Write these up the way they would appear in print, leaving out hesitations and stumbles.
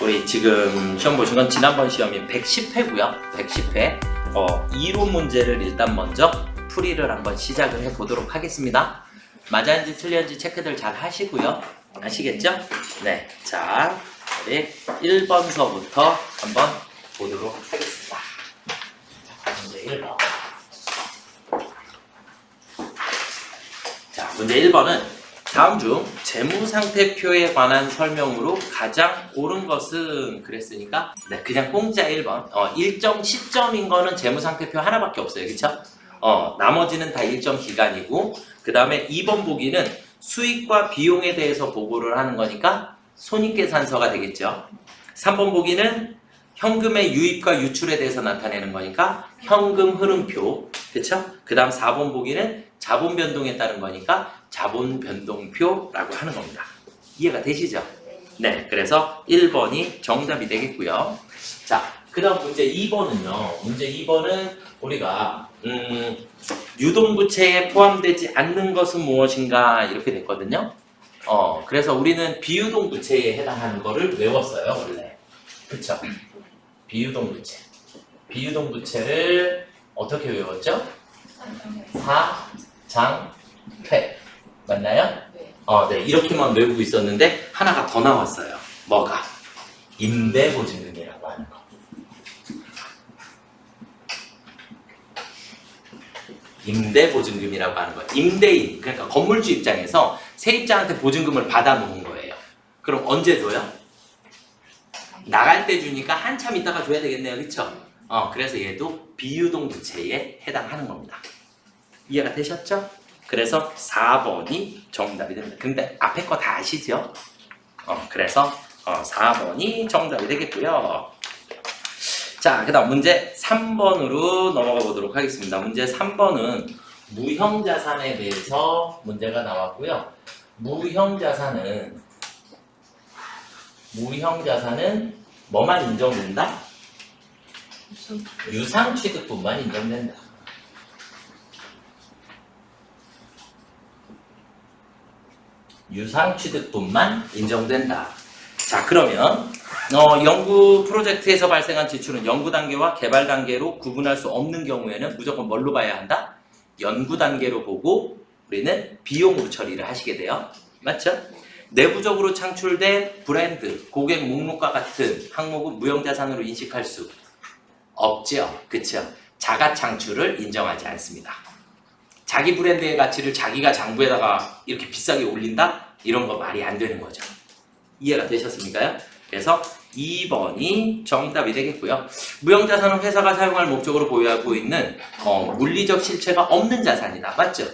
우리 지금 시험 보신 건 지난번 시험이 110회고요. 110회. 이론 문제를 일단 먼저 풀이를 한번 시작을 해보도록 하겠습니다. 맞았는지 틀렸는지 체크들 잘 하시고요. 아시겠죠? 네. 자, 우리 1번서부터 한번 보도록 하겠습니다. 자, 문제 1번. 자, 문제 1번은 다음 중 재무상태표에 관한 설명으로 가장 옳은 것은 그랬으니까 네, 그냥 공짜 1번. 일정 시점인 거는 재무상태표 하나밖에 없어요. 그쵸? 나머지는 다 일정 기간이고 그 다음에 2번 보기는 수익과 비용에 대해서 보고를 하는 거니까 손익계산서가 되겠죠. 3번 보기는 현금의 유입과 유출에 대해서 나타내는 거니까 현금 흐름표. 그쵸? 그 다음 4번 보기는 자본 변동에 따른 거니까 자본 변동표라고 하는 겁니다. 이해가 되시죠? 네, 그래서 1번이 정답이 되겠고요. 자, 그 다음 문제 2번은요. 문제 2번은 우리가 유동부채에 포함되지 않는 것은 무엇인가 이렇게 됐거든요. 그래서 우리는 비유동부채에 해당하는 거를 외웠어요, 원래. 그쵸? 비유동부채. 비유동부채를 어떻게 외웠죠? 사장폐. 맞나요? 네. 네, 이렇게만 외우고 있었는데 하나가 더 나왔어요. 뭐가? 임대보증금이라고 하는 거. 임대보증금이라고 하는 거. 임대인, 그러니까 건물주 입장에서 세입자한테 보증금을 받아놓은 거예요. 그럼 언제 줘요? 나갈 때 주니까 한참 있다가 줘야 되겠네요. 그쵸? 그래서 얘도 비유동부채에 해당하는 겁니다. 이해가 되셨죠? 그래서 4번이 정답이 됩니다. 근데 앞에 거 다 아시죠? 그래서 4번이 정답이 되겠고요. 자, 그 다음 문제 3번으로 넘어가 보도록 하겠습니다. 문제 3번은 무형자산에 대해서 문제가 나왔고요. 무형자산은 뭐만 인정된다? 유상취득분만 인정된다. 유상취득분만 인정된다. 자, 그러면 연구 프로젝트에서 발생한 지출은 연구 단계와 개발 단계로 구분할 수 없는 경우에는 무조건 뭘로 봐야 한다? 연구 단계로 보고 우리는 비용으로 처리를 하시게 돼요. 맞죠? 내부적으로 창출된 브랜드, 고객 목록과 같은 항목은 무형자산으로 인식할 수 없죠. 그쵸? 자가 창출을 인정하지 않습니다. 자기 브랜드의 가치를 자기가 장부에다가 이렇게 비싸게 올린다? 이런 거 말이 안 되는 거죠. 이해가 되셨습니까? 그래서 2번이 정답이 되겠고요. 무형자산은 회사가 사용할 목적으로 보유하고 있는 물리적 실체가 없는 자산이다. 맞죠?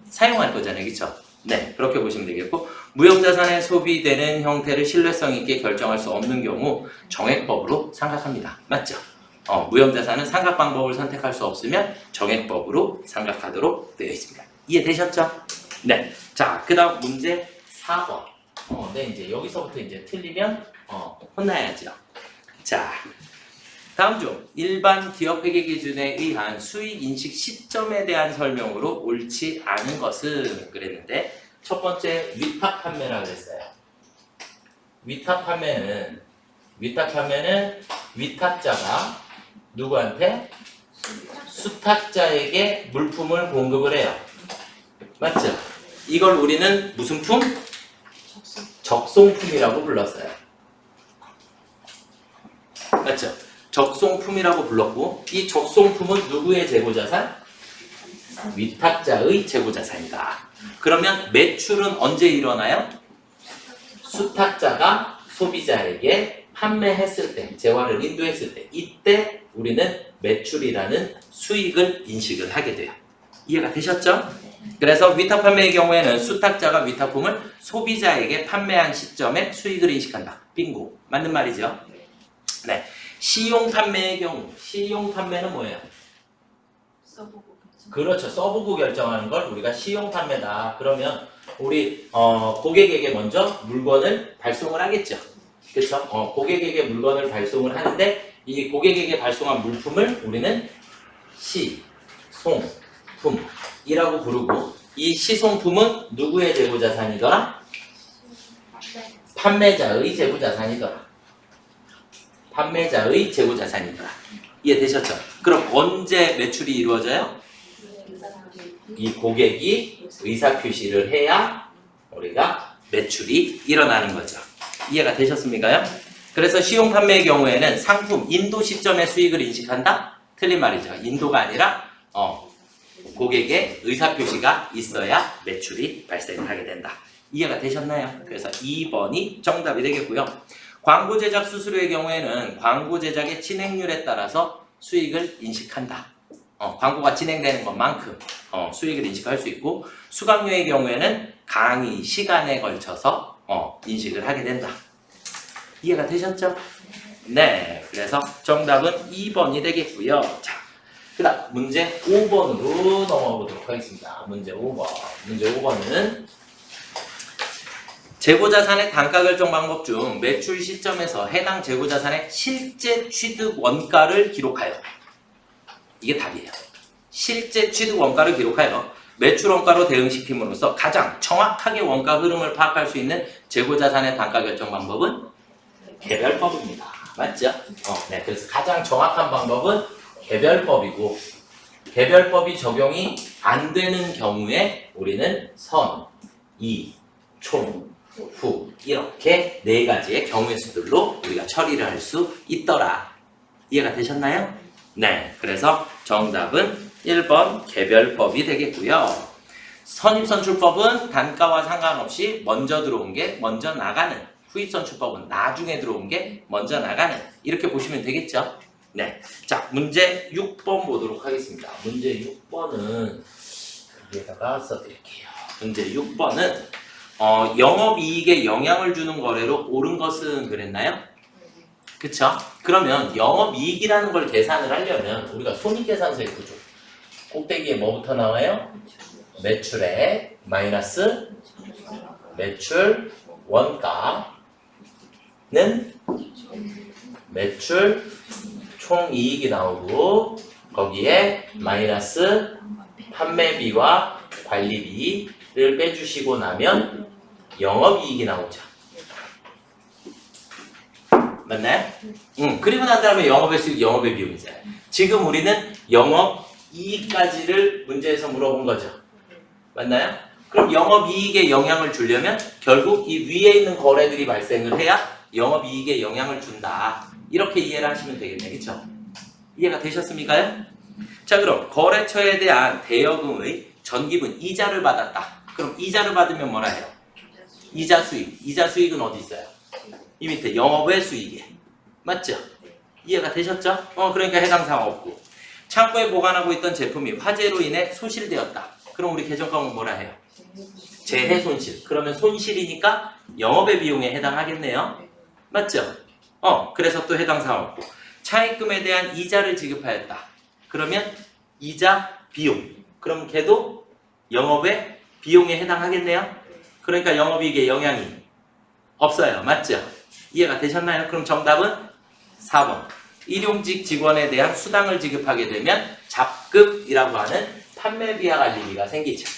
사용할 거잖아요. 그쵸? 네, 그렇게 보시면 되겠고, 무형자산에 소비되는 형태를 신뢰성 있게 결정할 수 없는 경우 정액법으로 삼각합니다. 맞죠? 무형자산은 삼각 방법을 선택할 수 없으면 정액법으로 삼각하도록 되어 있습니다. 이해되셨죠? 네. 자, 그 다음 문제 4번. 네, 이제 여기서부터 이제 틀리면 혼나야죠. 자, 다음 중 일반 기업 회계 기준에 의한 수익 인식 시점에 대한 설명으로 옳지 않은 것은 그랬는데 첫 번째 위탁 판매라고 했어요. 위탁 판매는 위탁자가 누구한테? 수탁자에게 물품을 공급을 해요. 맞죠? 이걸 우리는 무슨 품? 적송품이라고 불렀어요. 맞죠? 적송품이라고 불렀고 이 적송품은 누구의 재고자산? 위탁자의 재고자산이다. 그러면 매출은 언제 일어나요? 수탁자가 소비자에게 판매했을 때, 재화를 인도했을 때, 이때 우리는 매출이라는 수익을 인식을 하게 돼요. 이해가 되셨죠? 그래서 위탁 판매의 경우에는 수탁자가 위탁품을 소비자에게 판매한 시점에 수익을 인식한다. 빙고. 맞는 말이죠? 네. 시용 판매의 경우, 시용 판매는 뭐예요? 써보고 결정. 그렇죠. 써보고 결정하는 걸 우리가 시용 판매다. 그러면 우리 고객에게 먼저 물건을 발송을 하겠죠. 그렇죠? 고객에게 물건을 발송을 하는데 이 고객에게 발송한 물품을 우리는 시송품이라고 부르고 이 시송품은 누구의 재고자산이더라? 판매자의 재고자산이더라. 판매자의 재고자산이다. 이해되셨죠? 그럼 언제 매출이 이루어져요? 이 고객이 의사표시를 해야 우리가 매출이 일어나는 거죠. 이해가 되셨습니까요? 그래서 시용 판매의 경우에는 상품 인도 시점의 수익을 인식한다? 틀린 말이죠. 인도가 아니라 고객의 의사표시가 있어야 매출이 발생을 하게 된다. 이해가 되셨나요? 그래서 2번이 정답이 되겠고요. 광고 제작 수수료의 경우에는 광고 제작의 진행률에 따라서 수익을 인식한다. 광고가 진행되는 것만큼 수익을 인식할 수 있고, 수강료의 경우에는 강의 시간에 걸쳐서 인식을 하게 된다. 이해가 되셨죠? 네, 그래서 정답은 2번이 되겠고요. 자, 그 다음 문제 5번으로 넘어가 보도록 하겠습니다. 문제 5번. 문제 5번은 재고자산의 단가 결정 방법 중 매출 시점에서 해당 재고자산의 실제 취득 원가를 기록하여. 이게 답이에요. 실제 취득 원가를 기록하여 매출 원가로 대응시킴으로써 가장 정확하게 원가 흐름을 파악할 수 있는 재고자산의 단가 결정 방법은 개별법입니다. 맞죠? 네, 그래서 가장 정확한 방법은 개별법이고, 개별법이 적용이 안 되는 경우에 우리는 선, 이, 총, 후 이렇게 네 가지의 경우의 수들로 우리가 처리를 할 수 있더라. 이해가 되셨나요? 네, 그래서 정답은 1번 개별법이 되겠고요. 선입선출법은 단가와 상관없이 먼저 들어온 게 먼저 나가는, 후입선출법은 나중에 들어온 게 먼저 나가는, 이렇게 보시면 되겠죠? 네, 자 문제 6번 보도록 하겠습니다. 문제 6번은 여기에다가 써드릴게요. 문제 6번은 영업이익에 영향을 주는 거래로 옳은 것은 그랬나요? 그쵸? 그러면 영업이익이라는 걸 계산을 하려면 우리가 손익계산서의 구조, 꼭대기에 뭐부터 나와요? 매출액 마이너스 매출 원가는 매출 총이익이 나오고, 거기에 마이너스 판매비와 관리비를 빼주시고 나면 영업이익이 나오죠. 맞나요? 그리고 난 다음에 영업의 수익, 영업의 비용이잖아요. 지금 우리는 영업이익까지를 문제에서 물어본 거죠. 맞나요? 그럼 영업이익에 영향을 주려면 결국 이 위에 있는 거래들이 발생을 해야 영업이익에 영향을 준다. 이렇게 이해를 하시면 되겠네. 그쵸? 이해가 되셨습니까요? 자, 그럼 거래처에 대한 대여금의 전기분 이자를 받았다. 그럼 이자를 받으면 뭐라 해요? 이자 수익. 이자 수익은 어디 있어요? 이 밑에 영업외 수익에. 맞죠? 이해가 되셨죠? 그러니까 해당 사항 없고. 창고에 보관하고 있던 제품이 화재로 인해 소실되었다. 그럼 우리 개정 과목 뭐라 해요? 재해 손실. 그러면 손실이니까 영업의 비용에 해당하겠네요. 맞죠? 그래서 또 해당 사항 없고. 차입금에 대한 이자를 지급하였다. 그러면 이자 비용. 그럼 걔도 영업의 비용에 해당하겠네요. 그러니까 영업이익에 영향이 없어요. 맞죠? 이해가 되셨나요? 그럼 정답은 4번. 일용직 직원에 대한 수당을 지급하게 되면 잡급이라고 하는 판매비와 관리비가 생기죠.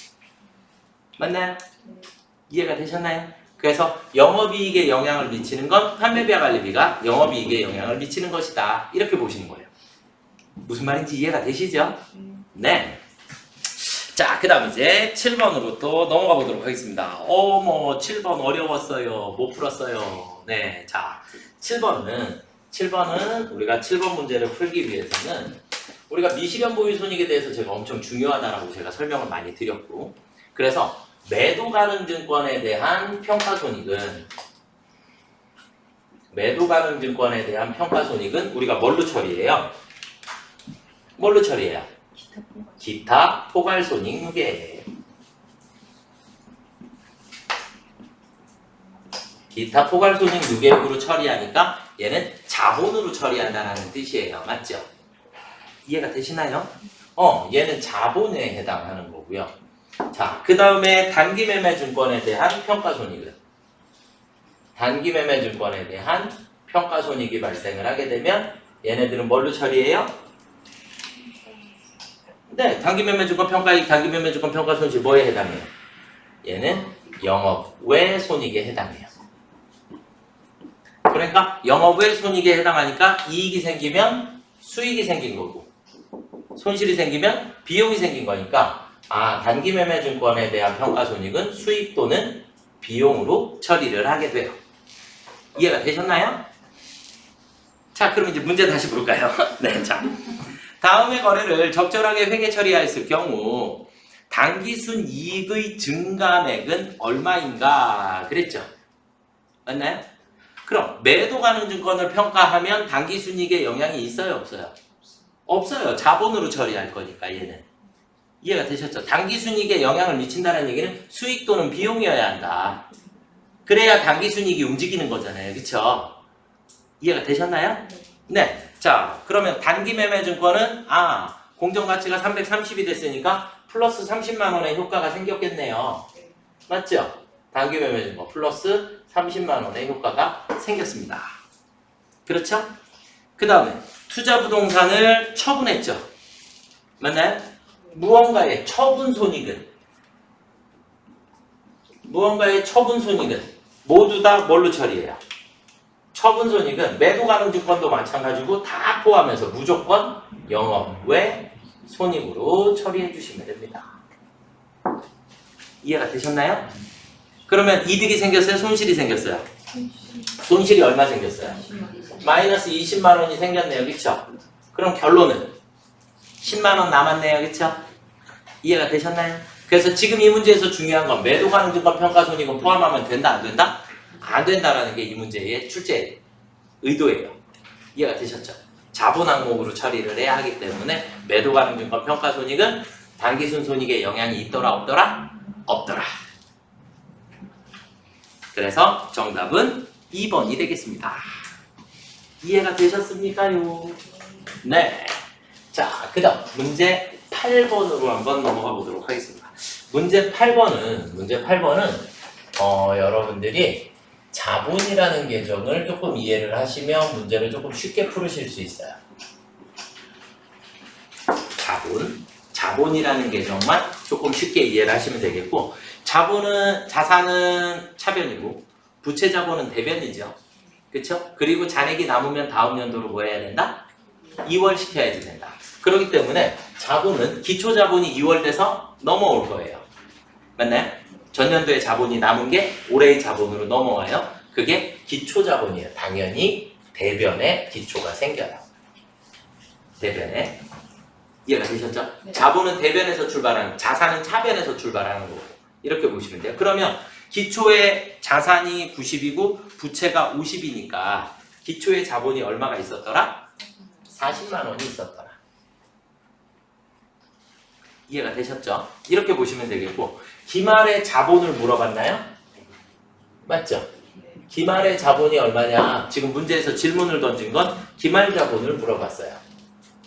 맞나요? 이해가 되셨나요? 그래서 영업이익에 영향을 미치는 건 판매비와 관리비가 영업이익에 영향을 미치는 것이다. 이렇게 보시는 거예요. 무슨 말인지 이해가 되시죠? 네. 자, 그 다음 이제 7번으로 또 넘어가 보도록 하겠습니다. 7번 어려웠어요. 못 풀었어요. 네. 자, 7번은 우리가 7번 문제를 풀기 위해서는 우리가 미실현 보유 손익에 대해서 제가 엄청 중요하다라고 제가 설명을 많이 드렸고, 그래서 매도 가능 증권에 대한 평가 손익은 우리가 뭘로 처리해요? 뭘로 처리해요? 기타 포괄 손익 무게. 기타 포괄 손익 무게액으로 처리하니까 얘는 자본으로 처리한다는 뜻이에요. 맞죠? 이해가 되시나요? 얘는 자본에 해당하는 거고요. 자, 그 다음에 단기매매 증권에 대한 평가손익은 단기매매 증권에 대한 평가손익이 발생을 하게 되면 얘네들은 뭘로 처리해요? 네, 단기매매 증권 평가이익, 단기매매 증권 평가손실 뭐에 해당해요? 얘는 영업 외 손익에 해당해요. 그러니까 영업외 손익에 해당하니까 이익이 생기면 수익이 생긴 거고 손실이 생기면 비용이 생긴 거니까 단기 매매 증권에 대한 평가 손익은 수익 또는 비용으로 처리를 하게 돼요. 이해가 되셨나요? 자, 그럼 이제 문제 다시 볼까요? 네, 자. 다음의 거래를 적절하게 회계 처리하였을 경우 당기순 이익의 증가액은 얼마인가 그랬죠? 맞나요? 그럼 매도 가능 증권을 평가하면 당기순이익에 영향이 있어요? 없어요? 없어요. 자본으로 처리할 거니까 얘는. 이해가 되셨죠? 당기순이익에 영향을 미친다는 얘기는 수익 또는 비용이어야 한다. 그래야 당기순이익이 움직이는 거잖아요. 그쵸? 이해가 되셨나요? 네. 자, 그러면 단기 매매 증권은 공정가치가 330이 됐으니까 플러스 30만 원의 효과가 생겼겠네요. 맞죠? 단기 매매 증권 플러스 30만 원의 효과가 생겼습니다. 그렇죠? 그 다음에 투자 부동산을 처분했죠. 맞나요? 무언가의 처분 손익은 모두 다 뭘로 처리해요? 처분 손익은 매도 가능 증권도 마찬가지고 다 포함해서 무조건 영업 외 손익으로 처리해 주시면 됩니다. 이해가 되셨나요? 그러면 이득이 생겼어요? 손실이 생겼어요? 손실이 얼마 생겼어요? 마이너스 20만 원이 생겼네요. 그쵸? 그럼 결론은 10만 원 남았네요. 그쵸? 이해가 되셨나요? 그래서 지금 이 문제에서 중요한 건 매도 가능 증권 평가 손익은 포함하면 된다? 안 된다? 안 된다라는 게 이 문제의 출제 의도예요. 이해가 되셨죠? 자본 항목으로 처리를 해야 하기 때문에 매도 가능 증권 평가 손익은 단기순 손익에 영향이 있더라 없더라? 없더라. 그래서 정답은 2번이 되겠습니다. 이해가 되셨습니까요? 네. 자, 그 다음 문제 8번으로 한번 넘어가 보도록 하겠습니다. 문제 8번은 여러분들이 자본이라는 계정을 조금 이해를 하시면 문제를 조금 쉽게 풀으실 수 있어요. 자본이라는 계정만 조금 쉽게 이해를 하시면 되겠고, 자산은 차변이고 부채 자본은 대변이죠. 그쵸? 그리고 잔액이 남으면 다음 연도로 뭐 해야 된다? 2월 시켜야지 된다. 그렇기 때문에 자본은 기초 자본이 2월 돼서 넘어올 거예요. 맞나요? 전년도에 자본이 남은 게 올해의 자본으로 넘어와요. 그게 기초 자본이에요. 당연히 대변에 기초가 생겨요. 대변에. 이해가 되셨죠? 네. 자본은 대변에서 출발하는, 자산은 차변에서 출발하는 거고. 이렇게 보시면 돼요. 그러면 기초의 자산이 90이고 부채가 50이니까 기초의 자본이 얼마가 있었더라? 40만 원이 있었더라. 이해가 되셨죠? 이렇게 보시면 되겠고, 기말의 자본을 물어봤나요? 맞죠? 기말의 자본이 얼마냐? 지금 문제에서 질문을 던진 건 기말 자본을 물어봤어요.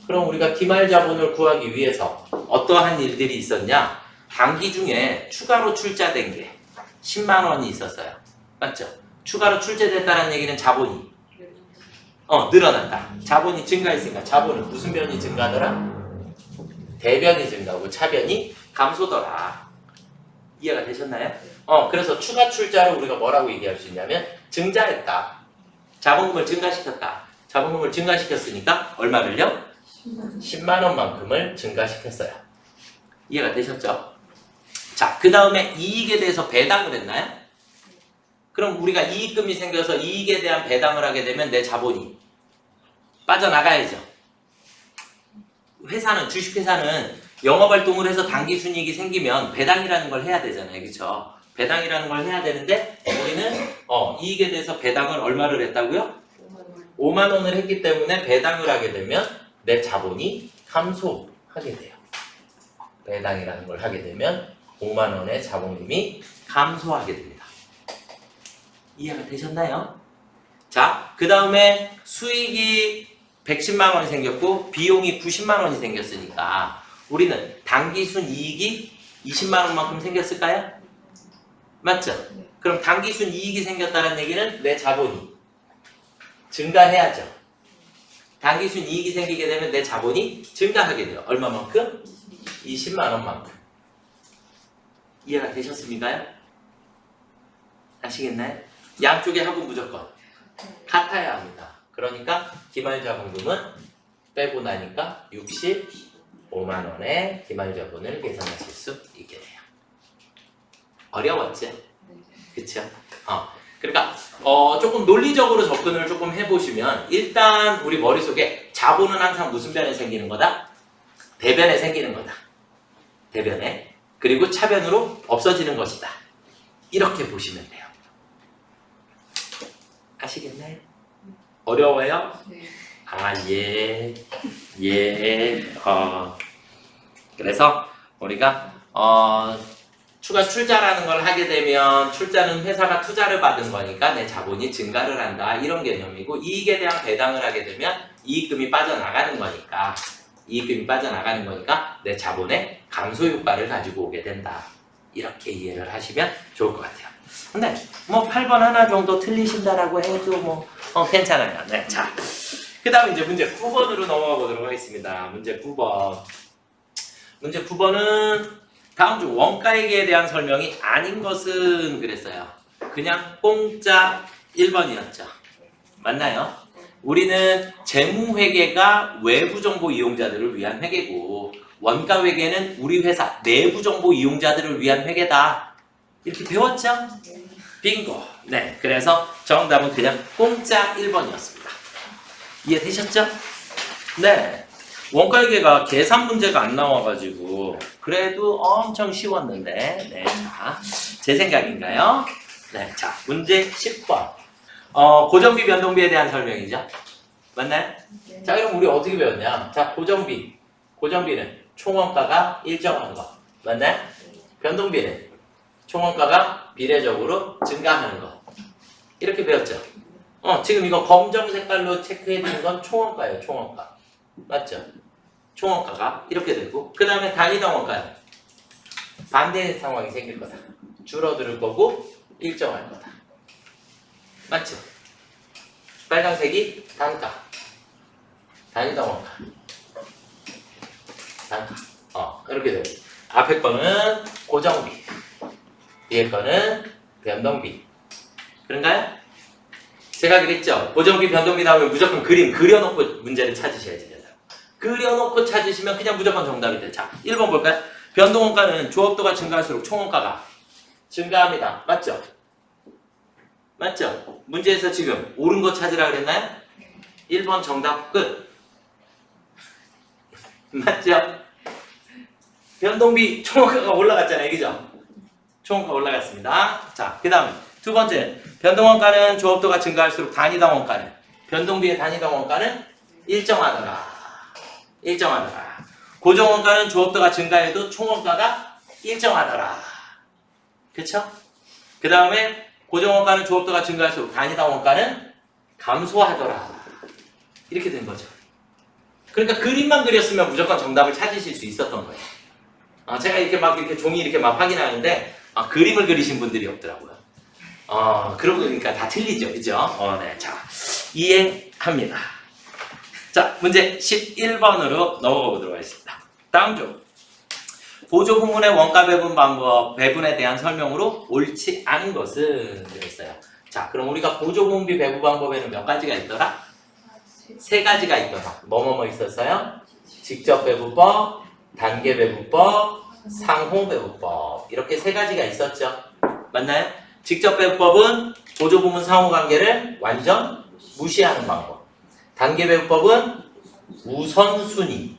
그럼 우리가 기말 자본을 구하기 위해서 어떠한 일들이 있었냐? 단기 중에 추가로 출자된 게 10만 원이 있었어요. 맞죠? 추가로 출자됐다는 얘기는 자본이 늘어난다. 자본이 증가했으니까 자본은 무슨 변이 증가하더라? 대변이 증가하고 차변이 감소더라. 이해가 되셨나요? 그래서 추가 출자를 우리가 뭐라고 얘기할 수 있냐면 증자했다. 자본금을 증가시켰다. 자본금을 증가시켰으니까 얼마를요? 10만 원만큼을 증가시켰어요. 이해가 되셨죠? 자, 그 다음에 이익에 대해서 배당을 했나요? 그럼 우리가 이익금이 생겨서 이익에 대한 배당을 하게 되면 내 자본이 빠져나가야죠. 주식회사는 영업활동을 해서 당기순이익이 생기면 배당이라는 걸 해야 되잖아요. 그쵸? 배당이라는 걸 해야 되는데 우리는 이익에 대해서 배당을 얼마를 했다고요? 5만 원을 했기 때문에 배당을 하게 되면 내 자본이 감소하게 돼요. 배당이라는 걸 하게 되면 5만 원의 자본금이 감소하게 됩니다. 이해가 되셨나요? 자, 그 다음에 수익이 110만 원이 생겼고 비용이 90만 원이 생겼으니까 우리는 당기순 이익이 20만 원만큼 생겼을까요? 맞죠? 그럼 당기순 이익이 생겼다는 얘기는 내 자본이 증가해야죠. 당기순 이익이 생기게 되면 내 자본이 증가하게 돼요. 얼마만큼? 20만 원만큼. 이해가 되셨습니까? 아시겠나요? 양쪽에 합은 무조건 같아야 합니다. 그러니까 기말자본금은 빼고 나니까 65만 원의 기말자본을 계산하실 수 있게 돼요. 어려웠지? 그쵸? 그러니까 조금 논리적으로 접근을 조금 해보시면 일단 우리 머릿속에 자본은 항상 무슨 변에 생기는 거다? 대변에 생기는 거다. 대변에. 그리고 차변으로 없어지는 것이다. 이렇게 보시면 돼요. 아시겠나요? 어려워요? 네. 예. 그래서 우리가 추가 출자라는 걸 하게 되면 출자는 회사가 투자를 받은 거니까 내 자본이 증가를 한다. 이런 개념이고 이익에 대한 배당을 하게 되면 이익금이 빠져나가는 거니까 내 자본의 감소 효과를 가지고 오게 된다. 이렇게 이해를 하시면 좋을 것 같아요. 근데 뭐 8번 하나 정도 틀리신다라고 해도 뭐 괜찮아요. 네, 자, 그 다음에 이제 문제 9번으로 넘어가 보도록 하겠습니다. 문제 9번. 문제 9번은 다음 중 원가액에 대한 설명이 아닌 것은 그랬어요. 그냥 공짜 1번이었죠. 맞나요? 우리는 재무회계가 외부정보 이용자들을 위한 회계고 원가회계는 우리 회사 내부정보 이용자들을 위한 회계다. 이렇게 배웠죠? 빙고. 네, 그래서 정답은 그냥 공짜 1번이었습니다. 이해되셨죠? 네. 원가회계가 계산 문제가 안 나와가지고 그래도 엄청 쉬웠는데 네, 자, 제 생각인가요? 네, 자, 문제 10번. 고정비 변동비에 대한 설명이죠? 맞나요? 네. 자, 그럼 우리 어떻게 배웠냐? 자, 고정비는 총원가가 일정한 거. 맞나요? 변동비는 총원가가 비례적으로 증가하는 거. 이렇게 배웠죠? 지금 이거 검정 색깔로 체크해둔 건 총원가예요, 총원가. 맞죠? 총원가가 이렇게 되고 그 다음에 단위당 원가는 반대 상황이 생길 거다. 줄어들 거고 일정할 거다. 맞죠? 빨간색이 단가, 단위당 원가, 단가. 이렇게 되고 앞에 거는 고정비, 뒤에 거는 변동비. 그런가요? 제가 그랬죠? 고정비, 변동비 나오면 무조건 그림 그려놓고 문제를 찾으셔야지 된다. 그려놓고 찾으시면 그냥 무조건 정답이 돼. 자, 1번 볼까요? 변동원가는 조업도가 증가할수록 총원가가 증가합니다. 맞죠? 맞죠? 문제에서 지금 옳은 거 찾으라 그랬나요? 1번 정답 끝. 맞죠? 변동비 총원가가 올라갔잖아요. 그죠? 총원가 올라갔습니다. 자, 그 다음에 두 번째, 변동원가는 조업도가 증가할수록 단위당 원가는 변동비의 단위당 원가는 일정하더라. 고정원가는 조업도가 증가해도 총원가가 일정하더라. 그쵸? 그 다음에 고정원가는 조업도가 증가할수록 단위당 원가는 감소하더라. 이렇게 된 거죠. 그러니까 그림만 그렸으면 무조건 정답을 찾으실 수 있었던 거예요. 제가 이렇게 종이 이렇게 막 확인하는데 그림을 그리신 분들이 없더라고요. 그러고 보니까 다 틀리죠. 그죠? 네. 자, 이해합니다. 자, 문제 11번으로 넘어가 보도록 하겠습니다. 다음 중 보조 부문의 원가 배분 방법, 배분에 대한 설명으로 옳지 않은 것은 되겠어요. 자, 그럼 우리가 보조 부문비 배분 방법에는 몇 가지가 있더라? 세 가지가 있더라. 뭐뭐뭐 있었어요? 직접 배분법, 단계 배분법, 상호 배분법. 이렇게 세 가지가 있었죠. 맞나요? 직접 배분법은 보조 부문 상호 관계를 완전 무시하는 방법. 단계 배분법은 우선순위에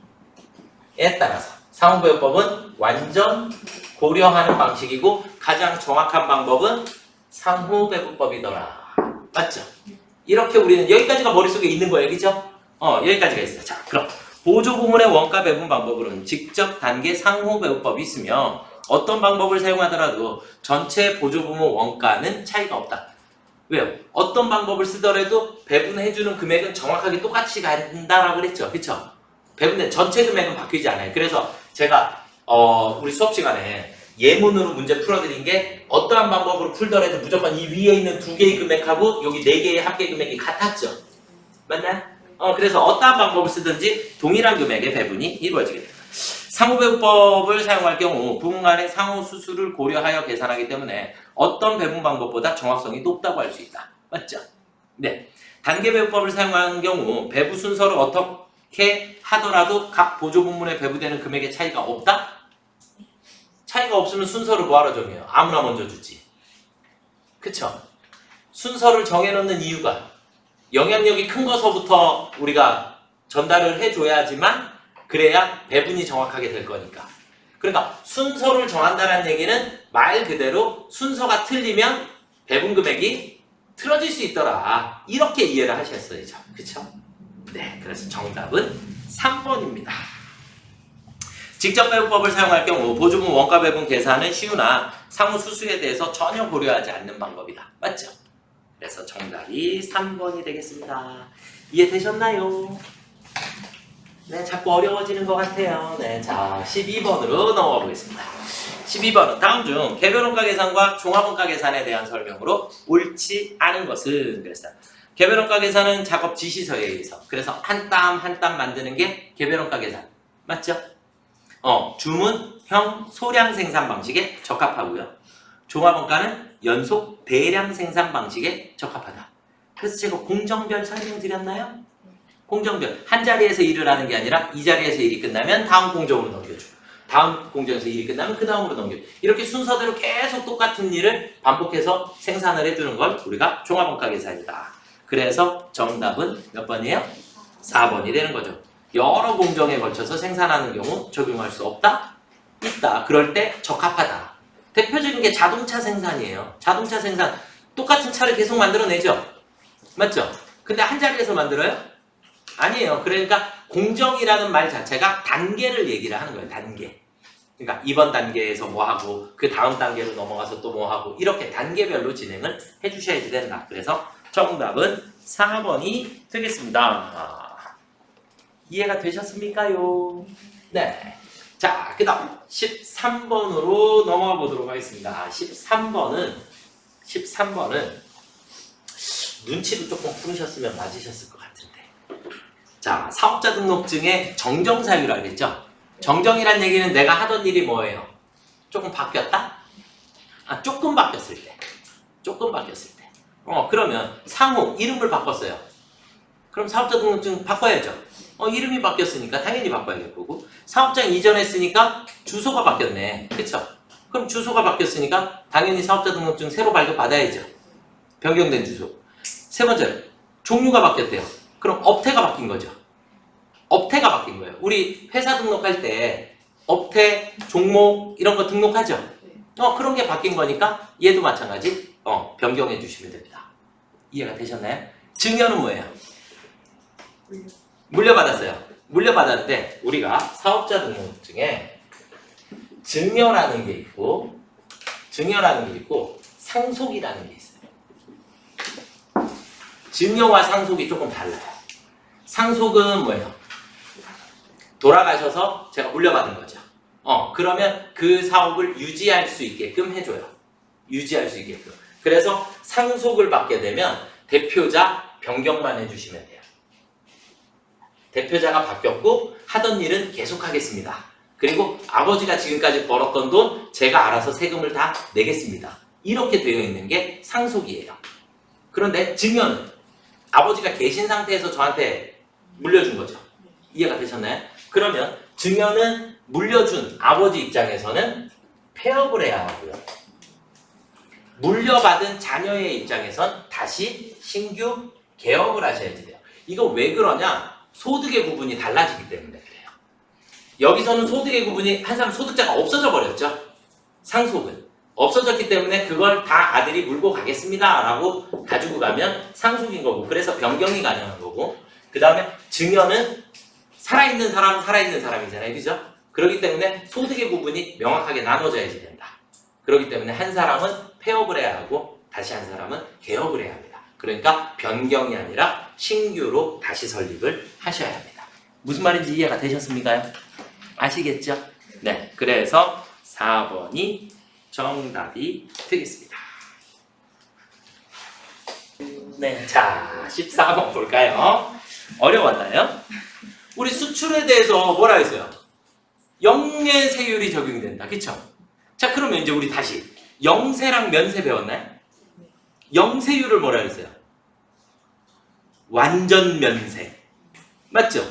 따라서, 상호 배분법은 완전 고려하는 방식이고 가장 정확한 방법은 상호 배분법이더라. 맞죠? 이렇게 우리는 여기까지가 머릿속에 있는 거예요. 그죠? 여기까지가 있어요. 자, 그럼 보조 부문의 원가 배분 방법으로는 직접, 단계, 상호 배분법이 있으며 어떤 방법을 사용하더라도 전체 보조 부문 원가는 차이가 없다. 왜요? 어떤 방법을 쓰더라도 배분해주는 금액은 정확하게 똑같이 간다라고 그랬죠. 그쵸? 배분된 전체 금액은 바뀌지 않아요. 그래서 제가 우리 수업 시간에 예문으로 문제 풀어드린 게 어떠한 방법으로 풀더라도 무조건 이 위에 있는 두 개의 금액하고 여기 네 개의 합계 금액이 같았죠. 맞나요? 그래서 어떠한 방법을 쓰든지 동일한 금액의 배분이 이루어지게 됩니다. 상호배분법을 사용할 경우 부문 간의 상호 수수를 고려하여 계산하기 때문에 어떤 배분 방법보다 정확성이 높다고 할 수 있다. 맞죠? 네. 단계 배분법을 사용하는 경우 배분 순서를 어떻게 하더라도 각 보조 부문에 배분되는 금액의 차이가 없다? 차이가 없으면 순서를 뭐하러 정해요? 아무나 먼저 주지. 그쵸? 순서를 정해놓는 이유가 영향력이 큰 것서부터 우리가 전달을 해줘야지만 그래야 배분이 정확하게 될 거니까. 그러니까 순서를 정한다는 얘기는 말 그대로 순서가 틀리면 배분 금액이 틀어질 수 있더라. 이렇게 이해를 하셨어야죠. 그쵸? 네, 그래서 정답은 3번입니다. 직접 배분법을 사용할 경우 보조분 원가 배분 계산은 쉬우나 상호 수수에 대해서 전혀 고려하지 않는 방법이다. 맞죠? 그래서 정답이 3번이 되겠습니다. 이해되셨나요? 네, 자꾸 어려워지는 것 같아요. 네, 자, 12번으로 넘어가 보겠습니다. 12번은 다음 중 개별원가 계산과 종합원가 계산에 대한 설명으로 옳지 않은 것은 그랬어요. 개별원가 계산은 작업 지시서에 의해서 그래서 한 땀 한 땀 만드는 게 개별원가 계산. 맞죠? 주문, 형, 소량 생산 방식에 적합하고요. 종합원가는 연속, 대량 생산 방식에 적합하다. 그래서 제가 공정별 설명드렸나요? 공정별. 한 자리에서 일을 하는 게 아니라 이 자리에서 일이 끝나면 다음 공정으로 넘겨주고 다음 공정에서 일이 끝나면 그 다음으로 넘겨주고 이렇게 순서대로 계속 똑같은 일을 반복해서 생산을 해주는 걸 우리가 종합원가 계산이다. 그래서 정답은 몇 번이에요? 4번이 되는 거죠. 여러 공정에 걸쳐서 생산하는 경우 적용할 수 없다? 있다. 그럴 때 적합하다. 대표적인 게 자동차 생산이에요. 자동차 생산. 똑같은 차를 계속 만들어내죠? 맞죠? 근데 한 자리에서 만들어요? 아니에요. 그러니까 공정이라는 말 자체가 단계를 얘기를 하는 거예요. 단계. 그러니까 이번 단계에서 뭐 하고 그 다음 단계로 넘어가서 또 뭐 하고 이렇게 단계별로 진행을 해주셔야 된다. 그래서 정답은 4번이 되겠습니다. 이해가 되셨습니까요? 네. 자, 그 다음 13번으로 넘어가 보도록 하겠습니다. 13번은 눈치도 조금 푸르셨으면 맞으셨을 것 같은데. 자, 사업자 등록증에 정정사유라 그랬죠? 정정이란 얘기는 내가 하던 일이 뭐예요? 조금 바뀌었다? 조금 바뀌었을 때. 그러면 상호 이름을 바꿨어요. 그럼 사업자 등록증 바꿔야죠. 이름이 바뀌었으니까 당연히 바꿔야 될 거고 사업장 이전했으니까 주소가 바뀌었네. 그쵸? 그럼 주소가 바뀌었으니까 당연히 사업자 등록증 새로 발급 받아야죠. 변경된 주소. 세 번째로 종류가 바뀌었대요. 그럼 업태가 바뀐 거죠. 업태가 바뀐 거예요. 우리 회사 등록할 때 업태, 종목 이런 거 등록하죠. 그런 게 바뀐 거니까 얘도 마찬가지 변경해 주시면 됩니다. 이해가 되셨나요? 증여는 뭐예요? 물려받았어요. 물려받았는데 우리가 사업자 등록증에 증여라는 게 있고 상속이라는 게 있어요. 증여와 상속이 조금 달라요. 상속은 뭐예요? 돌아가셔서 제가 물려받은 거죠. 그러면 그 사업을 유지할 수 있게끔 해줘요. 유지할 수 있게끔. 그래서 상속을 받게 되면 대표자 변경만 해주시면 돼요. 대표자가 바뀌었고 하던 일은 계속하겠습니다. 그리고 아버지가 지금까지 벌었던 돈 제가 알아서 세금을 다 내겠습니다. 이렇게 되어 있는 게 상속이에요. 그런데 증여는 아버지가 계신 상태에서 저한테 물려준 거죠. 이해가 되셨나요? 그러면 증여는 물려준 아버지 입장에서는 폐업을 해야 하고요. 물려받은 자녀의 입장에선 다시 신규 개업을 하셔야지 돼요. 이거 왜 그러냐? 소득의 구분이 달라지기 때문에 그래요. 여기서는 소득의 구분이 한 사람 소득자가 없어져 버렸죠. 상속은 없어졌기 때문에 그걸 다 아들이 물고 가겠습니다 라고 가지고 가면 상속인 거고 그래서 변경이 가능한 거고 그 다음에 증여는 살아있는 사람이잖아요. 그죠? 그렇기 때문에 소득의 구분이 명확하게 나눠져야지 된다. 그렇기 때문에 한 사람은 폐업을 해야 하고 다시 한 사람은 개업을 해야 합니다. 그러니까 변경이 아니라 신규로 다시 설립을 하셔야 합니다. 무슨 말인지 이해가 되셨습니까? 아시겠죠? 네, 그래서 4번이 정답이 되겠습니다. 네, 자 14번 볼까요? 어려웠나요? 우리 수출에 대해서 뭐라 했어요? 영세율이 적용이 된다. 그쵸? 자 그러면 이제 우리 다시 영세랑 면세 배웠나요? 영세율을 뭐라 했어요? 완전 면세. 맞죠?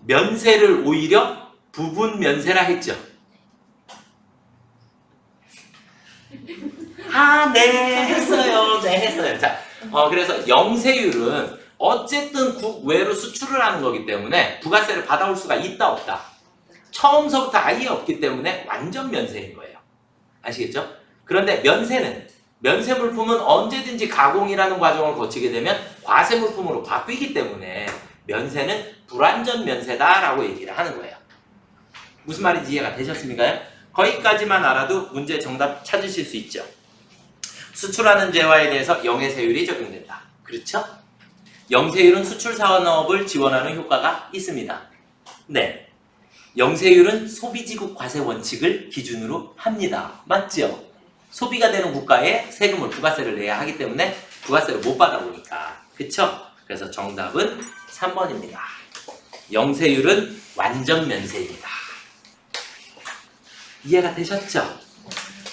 면세를 오히려 부분 면세라 했죠. 아, 네, 했어요. 네, 했어요. 자, 그래서 영세율은 어쨌든 국외로 수출을 하는 거기 때문에 부가세를 받아올 수가 있다, 없다? 처음서부터 아예 없기 때문에 완전 면세인 거예요. 아시겠죠? 그런데 면세 물품은 언제든지 가공이라는 과정을 거치게 되면 과세 물품으로 바뀌기 때문에 면세는 불완전 면세다라고 얘기를 하는 거예요. 무슨 말인지 이해가 되셨습니까? 거기까지만 알아도 문제 정답 찾으실 수 있죠. 수출하는 재화에 대해서 영해세율이 적용된다. 그렇죠? 영세율은 수출 산업을 지원하는 효과가 있습니다. 네. 영세율은 소비지국 과세 원칙을 기준으로 합니다. 맞죠? 소비가 되는 국가에 세금을 부가세를 내야 하기 때문에 부가세를 못 받아보니까. 그쵸? 그래서 정답은 3번입니다. 영세율은 완전 면세입니다. 이해가 되셨죠?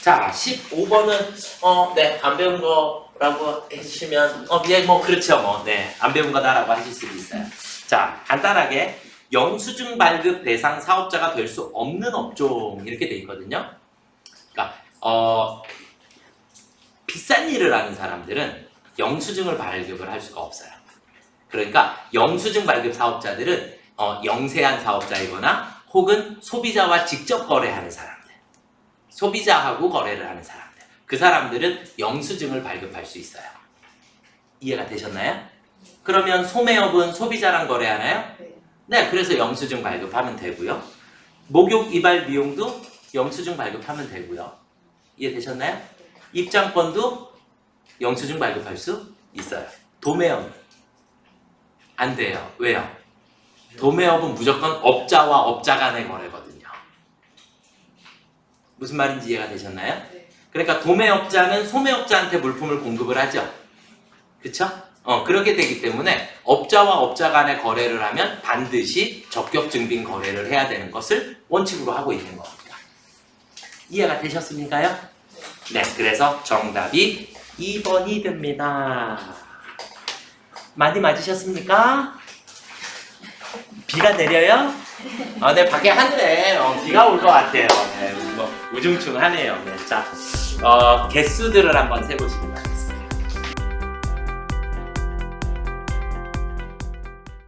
자, 15번은 네, 안 배운 거라고 해주시면 예, 뭐 그렇죠. 뭐 네, 안 배운 거다라고 하실 수도 있어요. 자, 간단하게 영수증 발급 대상 사업자가 될 수 없는 업종 이렇게 돼 있거든요. 그러니까 비싼 일을 하는 사람들은 영수증을 발급을 할 수가 없어요. 그러니까 영수증 발급 사업자들은 영세한 사업자이거나 혹은 소비자와 직접 거래하는 사람들, 소비자하고 거래를 하는 사람들, 그 사람들은 영수증을 발급할 수 있어요. 이해가 되셨나요? 그러면 소매업은 소비자랑 거래하나요? 네, 그래서 영수증 발급하면 되고요. 목욕 이발 비용도 영수증 발급하면 되고요. 이해되셨나요? 입장권도 영수증 발급할 수 있어요. 도매업 안 돼요. 왜요? 도매업은 무조건 업자와 업자 간의 거래거든요. 무슨 말인지 이해가 되셨나요? 그러니까 도매업자는 소매업자한테 물품을 공급을 하죠. 그쵸? 그렇게 되기 때문에 업자와 업자 간의 거래를 하면 반드시 적격 증빙 거래를 해야 되는 것을 원칙으로 하고 있는 겁니다. 이해가 되셨습니까요? 네, 그래서 정답이 2번이 됩니다. 많이 맞으셨습니까? 비가 내려요? 네, 밖에 하늘에 비가 올 것 같아요. 네, 뭐 우중충하네요. 네, 자, 개수들을 한번 세보시기 바랍니다.